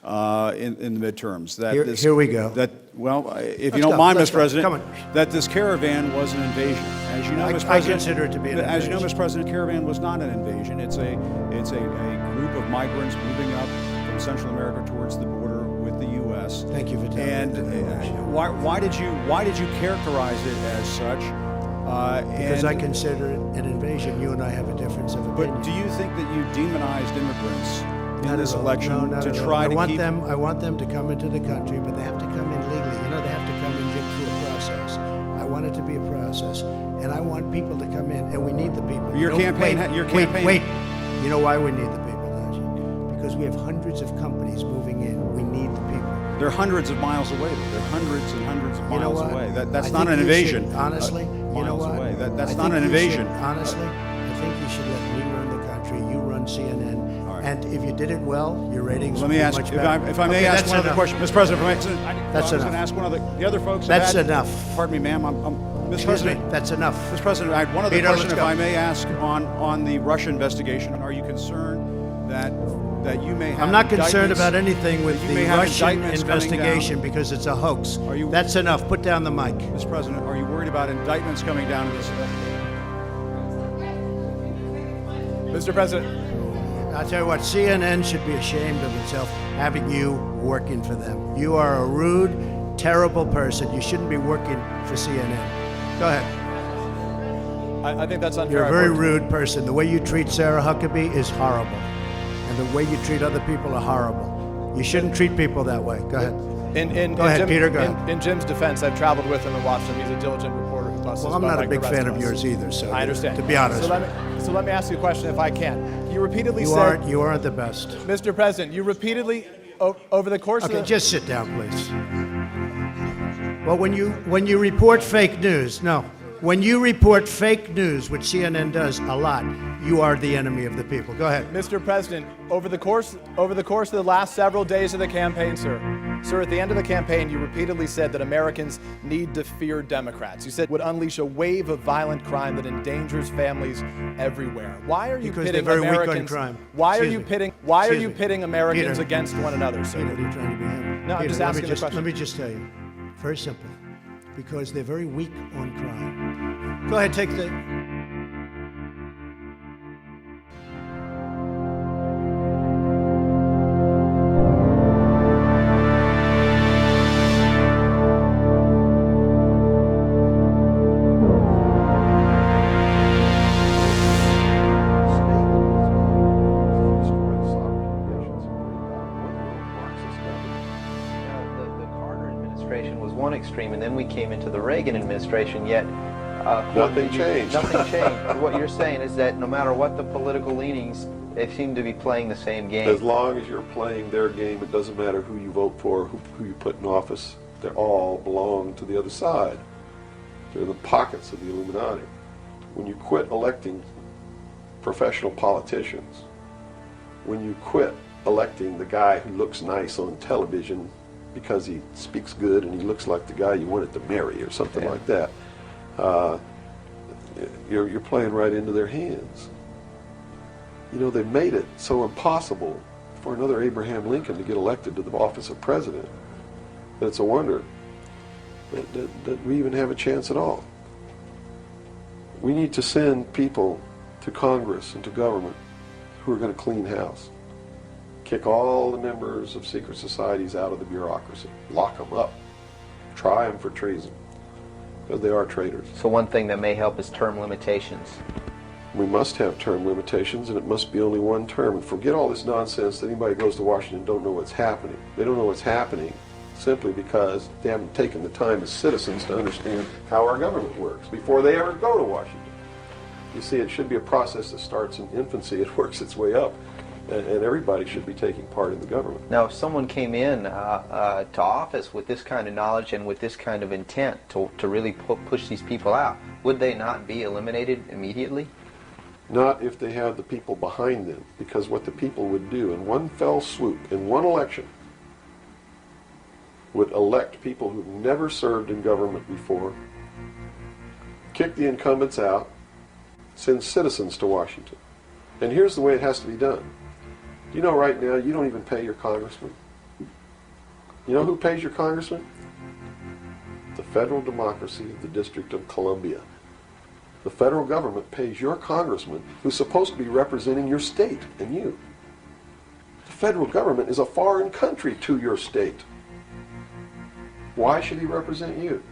in the midterms. That here we go. Well, if you don't mind, Mr. President, come on. that this caravan was an invasion. As you know, Mr. President, I consider it to be an invasion. As you know, Mr. President, caravan was not an invasion. It's a group of migrants moving up from Central America towards the border with the U.S. Thank you for telling me. And why did you characterize it as such? Because I consider it an invasion. You and I have a difference of opinion. But do you think that you demonized immigrants in this election to try to keep? I want them to come into the country, but they have to come in legally. You know, they have to come in through a process. I want it to be a process, and I want people to come in, and we need the people. Your campaign. Wait. You know why we need the people, Najee? Because we have hundreds of companies moving in. We need the people. They're hundreds of miles away. They're hundreds and hundreds of miles away. That's not an invasion. invasion. Honestly, you know what? Away. That's not an invasion. Honestly, I think you should let me run the country. You run CNN. And if you did it well, your ratings would be much better. If I may ask one other question. Mr. President, that's enough. I was going to ask one of the other folks. That's enough. Pardon me, ma'am. Mr. President, that's enough. Mr. President, I had one other question, if I may ask, on the Russia investigation. Are you concerned that you may have? I'm not concerned about anything with the Russian investigation because it's a hoax. That's enough. Put down the mic. Mr. President, are you worried about indictments coming down in this? Mr. President. I'll tell you what, CNN should be ashamed of itself having you working for them. You are a rude, terrible person. You shouldn't be working for CNN. Go ahead. I think that's unfair. You're a very rude person. The way you treat Sarah Huckabee is horrible. And the way you treat other people are horrible. You shouldn't treat people that way. Go ahead. Go ahead, Peter, go ahead. In Jim's defense, I've traveled with him and watched him. He's a diligent reporter who busts. Well, I'm not a big fan of yours either, so I understand. To be honest. So let me ask you a question, if I can. You repeatedly said you aren't the best, Mr. President. You repeatedly over the course of just sit down, please. Well, when you report fake news, when you report fake news, which CNN does a lot, you are the enemy of the people. Go ahead. Mr. President, over the course of the last several days of the campaign, sir, at the end of the campaign, you repeatedly said that Americans need to fear Democrats. You said would unleash a wave of violent crime that endangers families everywhere. Why are you pitting they're very Americans? Weak on crime. Why are you pitting Americans against one another, sir? Peter, you're trying to be him. No, I'm just asking the question. Let me just tell you, very simple, because they're very weak on crime. Go ahead, take the. Was one extreme, and then we came into the Reagan administration, yet nothing changed. Nothing changed. What you're saying is that no matter what the political leanings, they seem to be playing the same game. As long as you're playing their game, it doesn't matter who you vote for, who you put in office. They all belong to the other side. They're the pockets of the Illuminati. When you quit electing professional politicians, when you quit electing the guy who looks nice on television because he speaks good and he looks like the guy you wanted to marry or something like that, you're playing right into their hands. You know, they've made it so impossible for another Abraham Lincoln to get elected to the office of president that it's a wonder that we even have a chance at all. We need to send people to Congress and to government who are going to clean house. Kick all the members of secret societies out of the bureaucracy. Lock them up. Try them for treason. Because they are traitors. So one thing that may help is term limitations. We must have term limitations, and it must be only one term. And forget all this nonsense that anybody goes to Washington and don't know what's happening. They don't know what's happening simply because they haven't taken the time as citizens to understand how our government works before they ever go to Washington. You see, it should be a process that starts in infancy. It works its way up. And everybody should be taking part in the government. Now, if someone came in to office with this kind of knowledge and with this kind of intent to really push these people out, would they not be eliminated immediately? Not if they have the people behind them, because what the people would do in one fell swoop, in one election, would elect people who've never served in government before, kick the incumbents out, send citizens to Washington. And here's the way it has to be done. You know, right now, you don't even pay your congressman. You know who pays your congressman? The federal democracy of the District of Columbia. The federal government pays your congressman, who's supposed to be representing your state and you. The federal government is a foreign country to your state. Why should he represent you?